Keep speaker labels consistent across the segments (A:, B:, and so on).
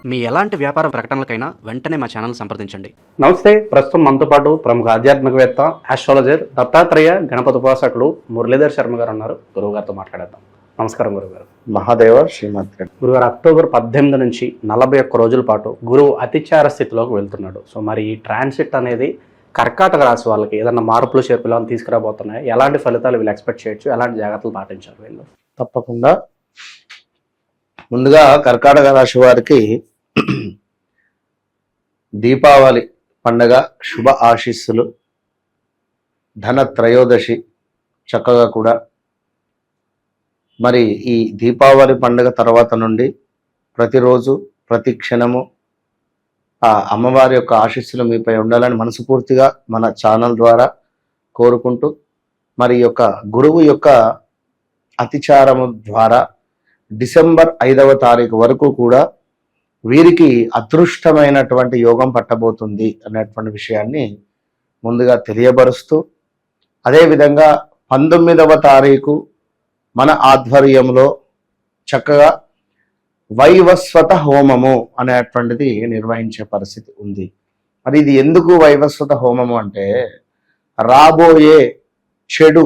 A: మీ ఎలాంటి వ్యాపార ప్రకటనలకైనా వెంటనే మా ఛానల్ సంప్రదించండి.
B: నమస్తే. ప్రస్తుతం మనతో పాటు ప్రముఖ ఆధ్యాత్మికవేత్త, ఆస్ట్రాలజర్, దత్తాత్రేయ గణపతి ఉపాసకులు మురళీధర్ శర్మ గారు ఉన్నారు. గురువు గారితో మాట్లాడేద్దాం. నమస్కారం గురుగారు.
C: మహాదేవ శ్రీమద్
B: గురుగారు, అక్టోబర్ 18 నుంచి 41 రోజుల పాటు గురువు అతిచార స్థితిలోకి వెళ్తున్నాడు. సో మరి ఈ ట్రాన్సిట్ అనేది కర్కాటక రాశి వాళ్ళకి ఏదైనా మార్పులు చేర్పులు అని తీసుకురాబోతున్నాయి. ఎలాంటి ఫలితాలు వీళ్ళు ఎక్స్పెక్ట్ చేయొచ్చు, ఎలాంటి జాగ్రత్తలు పాటించారు వీళ్ళు?
C: తప్పకుండా. ముందుగా కర్కాటక రాశి వారికి దీపావళి పండగ శుభ ఆశీస్సులు. ధన త్రయోదశి చక్కగా కూడా మరి ఈ దీపావళి పండుగ తర్వాత నుండి ప్రతిరోజు ప్రతి క్షణము ఆ అమ్మవారి యొక్క ఆశీస్సులు మీపై ఉండాలని మనస్ఫూర్తిగా మన ఛానల్ ద్వారా కోరుకుంటూ, మరి యొక్క గురువు యొక్క అతిచారము ద్వారా డిసెంబర్ 5వ తారీఖు వరకు కూడా వీరికి అదృష్టమైనటువంటి యోగం పట్టబోతుంది అనేటువంటి విషయాన్ని ముందుగా తెలియబరుస్తూ, అదేవిధంగా 19వ తారీఖు మన ఆధ్వర్యంలో చక్కగా వైవస్వత హోమము అనేటువంటిది నిర్వహించే పరిస్థితి ఉంది. మరి ఇది ఎందుకు వైవస్వత హోమము అంటే, రాబోయే చెడు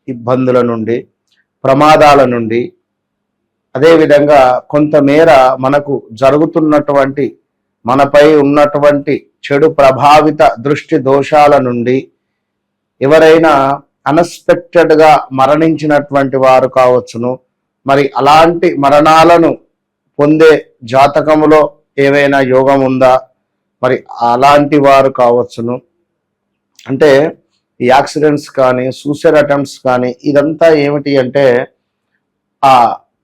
C: ఇబ్బందుల నుండి, ప్రమాదాల నుండి, అదేవిధంగా కొంతమేర మనకు జరుగుతున్నటువంటి మనపై ఉన్నటువంటి చెడు ప్రభావిత దృష్టి దోషాల నుండి ఎవరైనా అన్ఎక్స్పెక్టెడ్గా మరణించినటువంటి వారు కావచ్చును, మరి అలాంటి మరణాలను పొందే జాతకములో ఏవైనా యోగం ఉందా, మరి అలాంటి వారు కావచ్చును. అంటే ఈ యాక్సిడెంట్స్ కానీ, సూసైడ్ అటెంప్ట్స్ కానీ, ఇదంతా ఏమిటి అంటే ఆ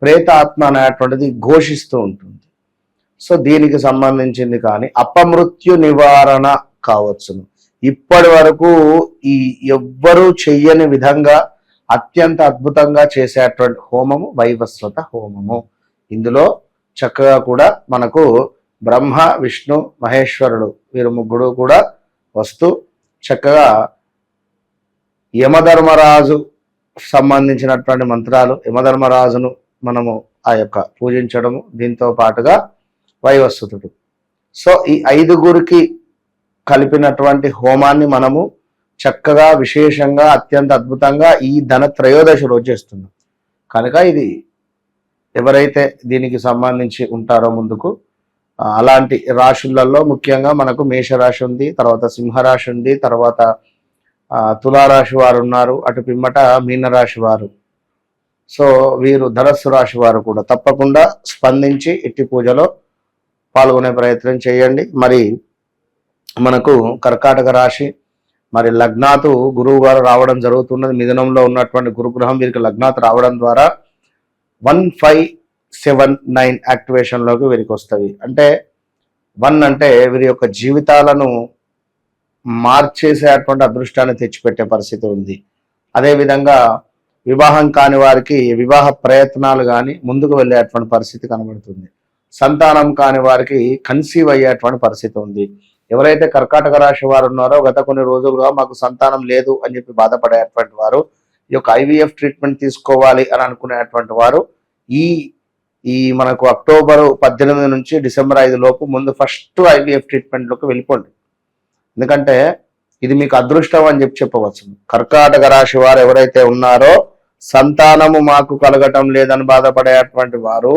C: ప్రేతాత్మ అనేటువంటిది ఘోషిస్తూ ఉంటుంది. సో దీనికి సంబంధించింది కానీ అపమృత్యు నివారణ కావచ్చును. ఇప్పటి వరకు ఈ ఎవ్వరూ చెయ్యని విధంగా అత్యంత అద్భుతంగా చేసేటువంటి హోమము వైవస్వత హోమము. ఇందులో చక్కగా కూడా మనకు బ్రహ్మ, విష్ణు, మహేశ్వరుడు వీరు ముగ్గురు కూడా వస్తూ చక్కగా యమధర్మరాజు సంబంధించినటువంటి మంత్రాలు, యమధర్మరాజును మనము ఆ యొక్క పూజించడము, దీంతో పాటుగా వైవస్వతుడు. సో ఈ 5గురికి కలిపినటువంటి హోమాన్ని మనము చక్కగా విశేషంగా అత్యంత అద్భుతంగా ఈ ధన త్రయోదశి రోజు చేస్తున్నాం. కనుక ఇది ఎవరైతే దీనికి సంబంధించి ఉంటారో ముందుకు అలాంటి రాశులలో ముఖ్యంగా మనకు మేషరాశి ఉంది, తర్వాత సింహరాశి ఉంది, తర్వాత తులారాశి వారు ఉన్నారు, అటు పిమ్మట మీనరాశి వారు. సో వీరు ధనస్సు రాశి వారు కూడా తప్పకుండా స్పందించి ఇట్టి పూజలో పాల్గొనే ప్రయత్నం చేయండి. మరి మనకు కర్కాటక రాశి మరి లగ్నాతు గురువు గారు రావడం జరుగుతున్నది. మిథునంలో ఉన్నటువంటి గురుగ్రహం వీరికి లగ్నాతు రావడం ద్వారా 1579 యాక్టివేషన్లోకి వీరికి వస్తుంది. అంటే 1 అంటే వీరి యొక్క జీవితాలను మార్చేసేటువంటి అదృష్టాన్ని తెచ్చిపెట్టే పరిస్థితి ఉంది. అదేవిధంగా వివాహం కాని వారికి వివాహ ప్రయత్నాలు కానీ ముందుకు వెళ్ళేటువంటి పరిస్థితి కనబడుతుంది. సంతానం కాని వారికి కన్సీవ్ అయ్యేటువంటి పరిస్థితి ఉంది. ఎవరైతే కర్కాటక రాశి వారు ఉన్నారో గత కొన్ని రోజులుగా మాకు సంతానం లేదు అని చెప్పి బాధపడేటువంటి వారు, ఈ యొక్క IVF ట్రీట్మెంట్ తీసుకోవాలి అని అనుకునేటువంటి వారు ఈ మనకు అక్టోబర్ 18 నుంచి డిసెంబర్ 5 లోపు ముందు ఫస్ట్ IVF ట్రీట్మెంట్లోకి వెళ్ళిపోండి. ఎందుకంటే ఇది మీకు అదృష్టం అని చెప్పవచ్చు. కర్కాటక రాశి వారు ఎవరైతే ఉన్నారో సంతానము మాకు కలగటం లేదని బాధపడేటువంటి వారు,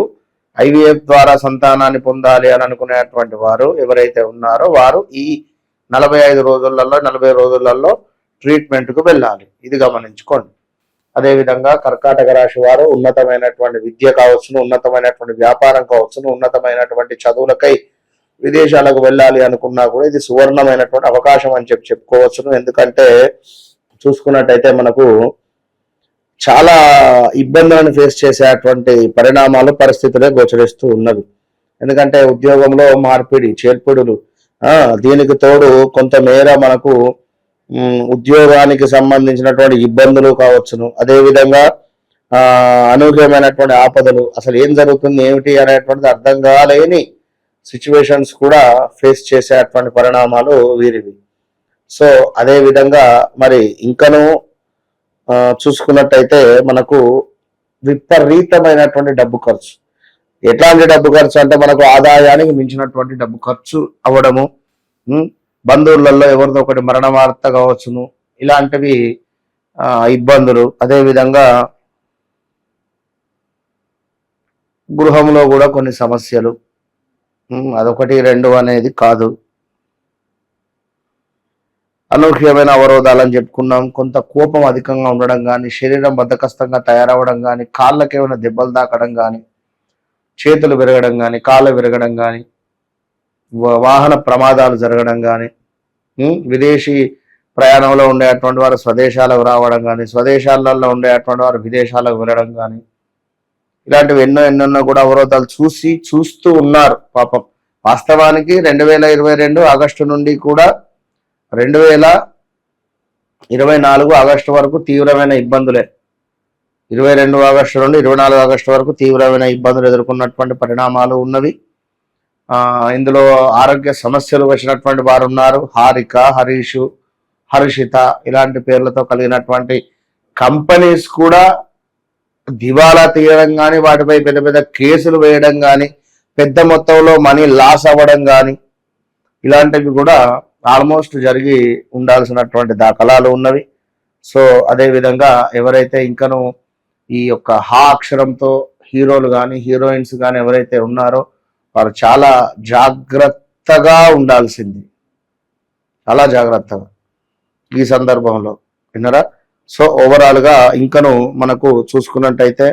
C: IVF ద్వారా సంతానాన్ని పొందాలి అని అనుకునేటువంటి వారు ఎవరైతే ఉన్నారో వారు ఈ 45 రోజులలో 40 రోజులలో ట్రీట్మెంట్కు వెళ్ళాలి. ఇది గమనించుకోండి. అదేవిధంగా కర్కాటక రాశి వారు ఉన్నతమైనటువంటి విద్య కావచ్చును, ఉన్నతమైనటువంటి వ్యాపారం కావచ్చును, ఉన్నతమైనటువంటి చదువులకై విదేశాలకు వెళ్ళాలి అనుకున్నా కూడా ఇది సువర్ణమైనటువంటి అవకాశం అని చెప్పుకోవచ్చును. ఎందుకంటే చూసుకున్నట్టయితే మనకు చాలా ఇబ్బందులను ఫేస్ చేసేటువంటి పరిణామాలు, పరిస్థితులే గోచరిస్తూ ఉన్నది. ఎందుకంటే ఉద్యోగంలో మార్పిడి, చేర్పుడులు, దీనికి తోడు కొంతమేర మనకు ఉద్యోగానికి సంబంధించినటువంటి ఇబ్బందులు కావచ్చును. అదేవిధంగా అనూహ్యమైనటువంటి ఆపదలు, అసలు ఏం జరుగుతుంది ఏమిటి అనేటువంటిది అర్థం కాలేని సిచ్యువేషన్స్ కూడా ఫేస్ చేసేటువంటి పరిణామాలు వీరివి. సో అదే విధంగా మరి ఇంకనూ చూసుకున్నట్టయితే మనకు విపరీతమైనటువంటి డబ్బు ఖర్చు. ఎట్లాంటి డబ్బు ఖర్చు అంటే మనకు ఆదాయానికి మించినటువంటి డబ్బు ఖర్చు అవ్వడము, బంధువులలో ఎవరిదో ఒకటి మరణ వార్త కావచ్చును, ఇలాంటివి ఇబ్బందులు. అదేవిధంగా గృహంలో కూడా కొన్ని సమస్యలు, అదొకటి రెండు అనేది కాదు. అనూహ్యమైన అవరోధాలని చెప్పుకున్నాం. కొంత కోపం అధికంగా ఉండడం కానీ, శరీరం బద్ధకస్తంగా తయారవడం కానీ, కాళ్ళకి ఏమైనా దెబ్బలు తాకడం కానీ, చేతులు విరగడం కానీ, కాళ్ళు విరగడం కానీ, వాహన ప్రమాదాలు జరగడం కానీ, విదేశీ ప్రయాణంలో ఉండేటువంటి వారు స్వదేశాలకు రావడం కానీ, స్వదేశాలలో ఉండేటువంటి వారు విదేశాలకు వెళ్ళడం కానీ, ఇలాంటివి ఎన్నో కూడా అవరోధాలు చూస్తూ ఉన్నారు పాపం. వాస్తవానికి 2022 ఆగస్టు నుండి కూడా 2024 ఆగస్టు వరకు తీవ్రమైన ఇబ్బందులే. 22 ఆగస్టు నుండి 24 ఆగస్టు వరకు తీవ్రమైన ఇబ్బందులు ఎదుర్కొన్నటువంటి పరిణామాలు ఉన్నవి. ఇందులో ఆరోగ్య సమస్యలు వచ్చినటువంటి వారు ఉన్నారు. హారిక, హరీషు, హర్షిత ఇలాంటి పేర్లతో కలిగినటువంటి కంపెనీస్ కూడా దివాలా తీయడం కానీ, వాటిపై పెద్ద పెద్ద కేసులు వేయడం కానీ, పెద్ద మొత్తంలో మనీ లాస్ అవ్వడం కానీ, ఇలాంటివి కూడా ఆల్మోస్ట్ జరిగి ఉండాల్సినటువంటి దాఖలాలు ఉన్నవి. సో అదేవిధంగా ఎవరైతే ఇంకను ఈ యొక్క హా అక్షరంతో హీరోలు కానీ హీరోయిన్స్ కానీ ఎవరైతే ఉన్నారో వారు చాలా జాగ్రత్తగా ఉండాల్సింది, చాలా జాగ్రత్తగా ఈ సందర్భంలో, విన్నారా? సో ఓవరాల్గా ఇంకను మనకు చూసుకున్నట్టయితే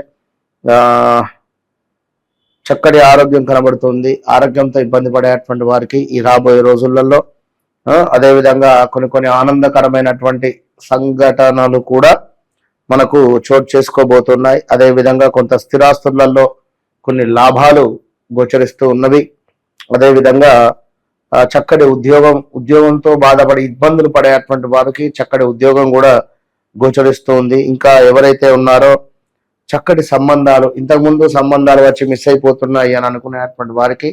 C: చక్కటి ఆరోగ్యం కనబడుతుంది. ఆరోగ్యంతో ఇబ్బంది పడేటువంటి వారికి ఈ రాబోయే రోజులలో అదేవిధంగా కొన్ని ఆనందకరమైనటువంటి సంఘటనలు కూడా మనకు చోటు చేసుకోబోతున్నాయి. అదేవిధంగా కొంత స్థిరాస్తులలో కొన్ని లాభాలు గోచరిస్తూ ఉన్నవి. అదేవిధంగా చక్కటి ఉద్యోగంతో బాధపడి ఇబ్బందులు పడేటువంటి వారికి చక్కటి ఉద్యోగం కూడా గోచరిస్తూ ఉంది. ఇంకా ఎవరైతే ఉన్నారో చక్కటి సంబంధాలు, ఇంతకుముందు సంబంధాలు వచ్చి మిస్ అయిపోతున్నాయి అని అనుకునేటువంటి వారికి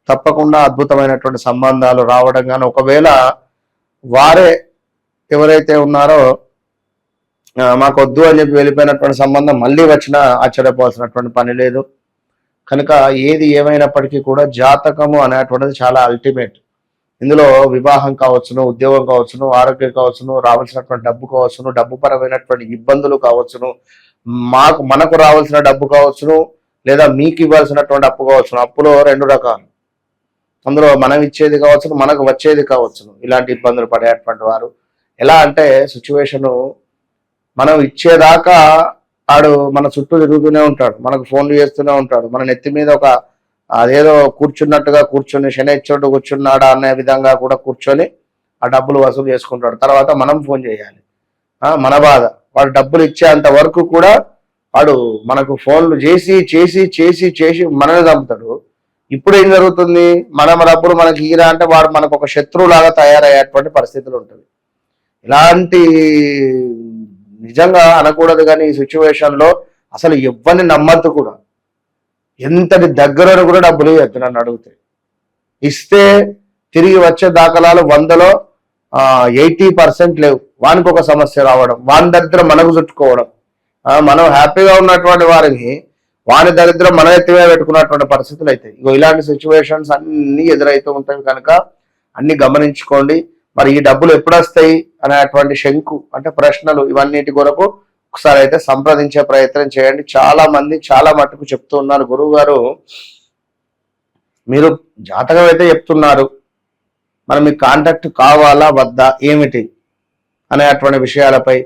C: తప్పకుండా అద్భుతమైనటువంటి సంబంధాలు రావడం కానీ, ఒకవేళ వారే ఎవరైతే ఉన్నారో మాకు వద్దు అని చెప్పి వెళ్ళిపోయినటువంటి సంబంధం మళ్ళీ వచ్చినా ఆశ్చర్యపోవాల్సినటువంటి పని లేదు. కనుక ఏది ఏమైనప్పటికీ కూడా జాతకము అనేటువంటిది చాలా అల్టిమేట్. ఇందులో వివాహం కావచ్చును, ఉద్యోగం కావచ్చును, ఆరోగ్యం కావచ్చును, రావాల్సినటువంటి డబ్బు కావచ్చును, డబ్బు పరమైనటువంటి ఇబ్బందులు కావచ్చును, మనకు రావాల్సిన డబ్బు కావచ్చును, లేదా మీకు ఇవ్వాల్సినటువంటి అప్పు కావచ్చును. అప్పులో 2 రకాలు, అందులో మనం ఇచ్చేది కావచ్చును, మనకు వచ్చేది కావచ్చును. ఇలాంటి ఇబ్బందులు పడేటువంటి వారు ఎలా అంటే సిచ్యువేషను మనం ఇచ్చేదాకా ఆడు మన చుట్టూ తిరుగుతూనే ఉంటాడు, మనకు ఫోన్లు చేస్తూనే ఉంటాడు, మన నెత్తి మీద ఒక అదేదో కూర్చున్నట్టుగా కూర్చొని శనిచ్చోటు కూర్చున్నాడా అనే విధంగా కూడా కూర్చొని ఆ డబ్బులు వసూలు చేసుకుంటాడు. తర్వాత మనం ఫోన్ చేయాలి, మన బాధ. వాడు డబ్బులు ఇచ్చేంత వరకు కూడా వాడు మనకు ఫోన్లు చేసి చేసి చేసి చేసి మనల్ని చంపుతాడు. ఇప్పుడు ఏం జరుగుతుంది, మన డబ్బులు మనకి ఈరా అంటే వాడు మనకు ఒక శత్రువులాగా తయారయ్యేటువంటి పరిస్థితులు ఉంటుంది. ఇలాంటి నిజంగా అనకూడదు కానీ ఈ సిచ్యువేషన్లో అసలు ఎవరిని నమ్మద్దు కూడా. ఎంతటి దగ్గరను కూడా డబ్బులు ఇవ్వద్దు. నన్ను అడిగితే ఇస్తే తిరిగి వచ్చే దాఖలాలు 100లో 80% లేవు. వానికి ఒక సమస్య రావడం, వాని దరిద్రం మనకు చుట్టుకోవడం, మనం హ్యాపీగా ఉన్నటువంటి వారిని వాని దరిద్రం మన ఎత్తిగా పెట్టుకున్నటువంటి పరిస్థితులు అయితే ఇగో ఇలాంటి సిచ్యువేషన్స్ అన్ని ఎదురైతూ ఉంటాయి. కనుక అన్ని గమనించుకోండి. మరి ఈ డబ్బులు ఎప్పుడు వస్తాయి అనేటువంటి శంకు అంటే ప్రశ్నలు, ఇవన్నిటి కొరకు ఒకసారి అయితే సంప్రదించే ప్రయత్నం చేయండి. చాలా మంది చాలా మట్టుకు చెప్తూ ఉన్నారు, గురువు గారు మీరు జాతకం అయితే చెప్తున్నారు, మరి మీకు కాంటాక్ట్ కావాలా వద్దా ఏమిటి అనేటువంటి విషయాలపై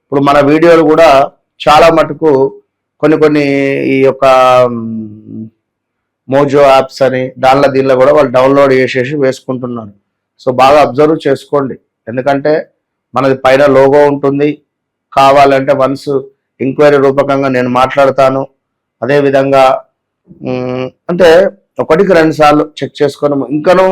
C: ఇప్పుడు మన వీడియోలు కూడా చాలా మటుకు కొన్ని ఈ యొక్క మోజో యాప్స్ అని దీనిలో కూడా వాళ్ళు డౌన్లోడ్ చేసేసి వేసుకుంటున్నారు. సో బాగా అబ్జర్వ్ చేసుకోండి, ఎందుకంటే మనది పైన లోగో ఉంటుంది. కావాలంటే వన్స్ ఎంక్వైరీ రూపకంగా నేను మాట్లాడతాను. అదేవిధంగా అంటే 1కి 2 సార్లు చెక్ చేసుకొని, ఇంకను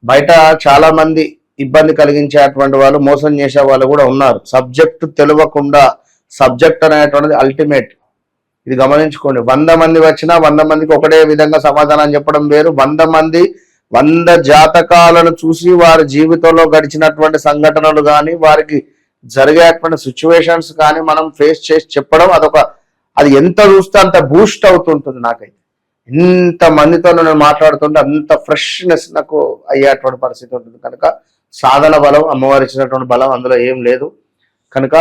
C: బయట చాలా మంది ఇబ్బంది కలిగించేటువంటి వాళ్ళు, మోసం చేసే వాళ్ళు కూడా ఉన్నారు. సబ్జెక్టు తెలియకుండా, సబ్జెక్ట్ అనేటువంటిది అల్టిమేట్, ఇది గమనించుకోండి. 100 మంది వచ్చినా 100 మందికి ఒకటే విధంగా సమాధానం చెప్పడం వేరు. 100 మంది 100 జాతకాలను చూసి వారి జీవితంలో గడిచినటువంటి సంఘటనలు కానీ, వారికి జరిగేటువంటి సిచ్యువేషన్స్ కానీ మనం ఫేస్ చేసి చెప్పడం, అది ఎంత చూస్తే అంత బూస్ట్ అవుతుంటుంది నాకైతే. ఇంత మందితో నేను మాట్లాడుతుంటే అంత ఫ్రెష్నెస్ నాకు అయ్యేటువంటి పరిస్థితి ఉంటుంది. కనుక సాధన బలం, అమ్మవారు ఇచ్చినటువంటి బలం అందులో ఏం లేదు. కనుక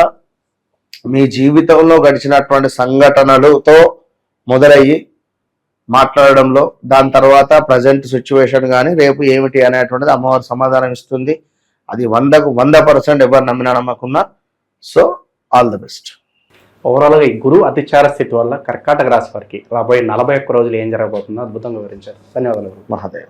C: మీ జీవితంలో గడిచినటువంటి సంఘటనలతో మొదలయ్యి మాట్లాడడంలో, దాని తర్వాత ప్రజెంట్ సిచ్యువేషన్ కానీ రేపు ఏమిటి అనేటువంటిది అమ్మవారు సమాధానం ఇస్తుంది. అది 100కు 100% ఎవరు నమ్మినా నమ్మకున్నా. So all the best.
B: ఓవరాల్గా ఈ గురువు అతిచార స్థితి వల్ల కర్కాటక రాశి వారికి రాబోయే 41 రోజులు ఏం జరగబోతుందో అద్భుతంగా వివరించారు. ధన్యవాదాలు.
C: మహాదేవ.